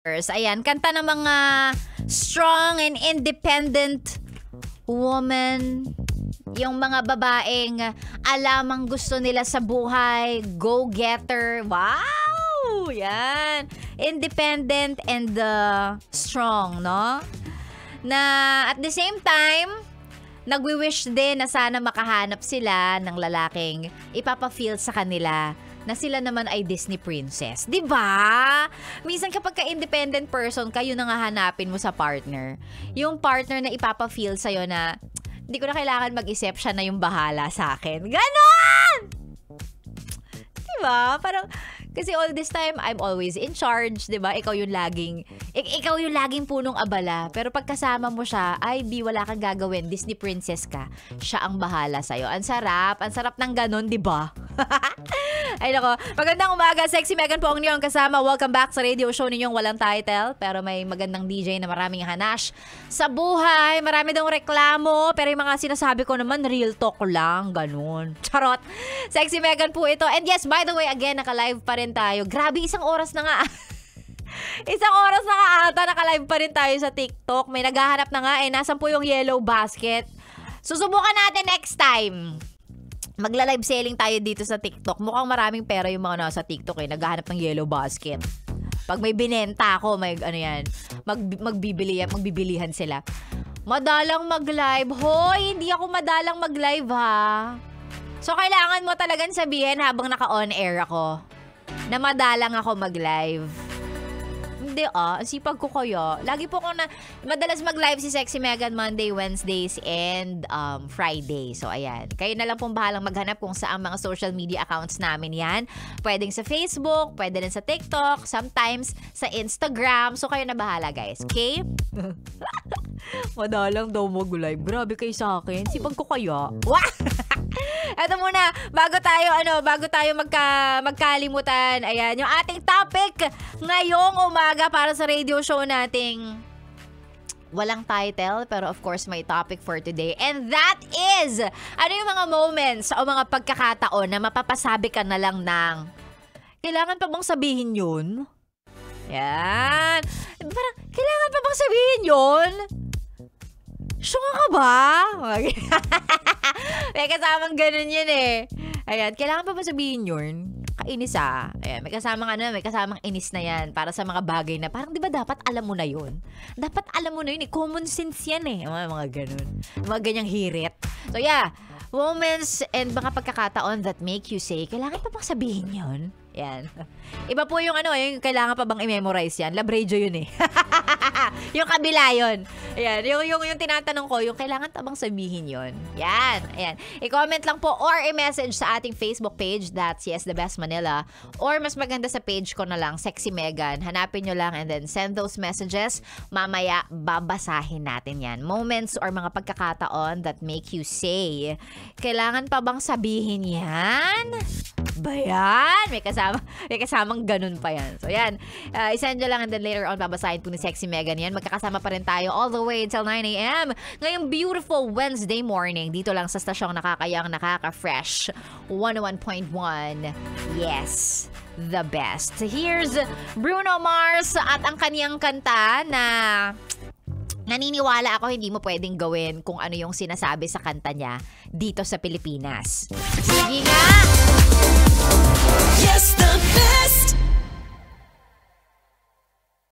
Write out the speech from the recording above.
Ayan, kanta ng mga strong and independent woman. Yung mga babaeng alamang gusto nila sa buhay, go-getter. Wow! Yan. Independent and strong, no? Na at the same time, nagwi-wish din na sana makahanap sila ng lalaking ipapa-feel sa kanila na sila naman ay Disney princess. 'Di ba? Minsan kapag ka-independent person, kayo na nga hanapin mo sa partner. Yung partner na ipapa-feel sa'yo na hindi ko na kailangan mag-isip, siya na yung bahala sa akin. Ganon! 'Di ba? Parang kasi all this time, I'm always in charge, 'di ba? Ikaw yung laging punong abala. Pero pag kasama mo siya, ay wala kang gagawin, Disney princess ka. Siya ang bahala sa'yo. Ang sarap ng ganon, 'di ba? Ay nako, magandang umaga, Sexy Megan po ang inyong kasama. Welcome back sa radio show ninyong walang title, pero may magandang DJ na maraming hanash sa buhay. Marami daw reklamo, pero yung mga sinasabi ko naman real talk lang, ganun. Charot. Sexy Megan po ito. And yes, by the way, again, naka-live pa rin tayo. Grabe, isang oras na nga. Isang oras na nga ata, naka-live pa rin tayo sa TikTok. May naghahanap na nga nasan po yung yellow basket? Susubukan natin next time. Magla-live selling tayo dito sa TikTok. Mukhang maraming pera yung mga nasa TikTok naghahanap ng yellow basket. Pag may binenta ako, may magbibilihan sila. Madalang mag-live. Hoy, hindi ako madalang mag-live ha. So, kailangan mo talagang sabihin habang naka-on air ako na madalang ako mag-live. Hindi ang sipag ko kaya. Lagi po ko madalas mag-live si Sexy Megan Monday, Wednesdays, and Friday. So, ayan. Kayo na lang pong bahalang maghanap kung saan mga social media accounts namin yan. Pwedeng sa Facebook, pwede rin sa TikTok, sometimes sa Instagram. So, kayo na bahala, guys. Okay? Madalang daw mag-live. Grabe kayo sa akin. Sipag ko kaya. Eto muna, bago tayo magkalimutan, ayan, yung ating topic ngayong umaga para sa radio show nating walang title, pero of course may topic for today. And that is, ano yung mga moments o mga pagkakataon na mapapasabi ka na lang ng, kailangan pa bang sabihin yun? Yan. Parang, kailangan pa bang sabihin yun? Sure ka ba? May kasamang ganun yun Ayan, kailangan pa ba sabihin yun? Kainis Ayan, may kasamang inis na yan para sa mga bagay na parang di ba dapat alam mo na yun? Dapat alam mo na yun Common sense yan Mga ganun. Mga ganyang hirit. So yeah, moments and mga pagkakataon that make you say, kailangan pa bang sabihin yun? Yan. Iba po yung yung kailangan pa bang i-memorize yan? Labrejo yun yung kabila yun. Ayan. Yung tinatanong ko, yung kailangan pa bang sabihin yun? Yan. Ayan. I-comment lang po or i-message sa ating Facebook page, that's Yes The Best Manila. Or mas maganda sa page ko na lang, Sexy Megan. Hanapin nyo lang and then send those messages. Mamaya, babasahin natin yan. Moments or mga pagkakataon that make you say, kailangan pa bang sabihin yan? Ba yan? May kasamang ganun pa yan. So yan, isend nyo lang and then later on babasahin po ni Sexy Megan yan. Magkakasama pa rin tayo all the way until 9 a.m. Ngayong beautiful Wednesday morning dito lang sa stasyong nakakayang nakaka-fresh 101.1. Yes, the best. Here's Bruno Mars at ang kaniyang kanta na naniniwala ako hindi mo pwedeng gawin kung ano yung sinasabi sa kanta niya dito sa Pilipinas. Sige nga! Yes!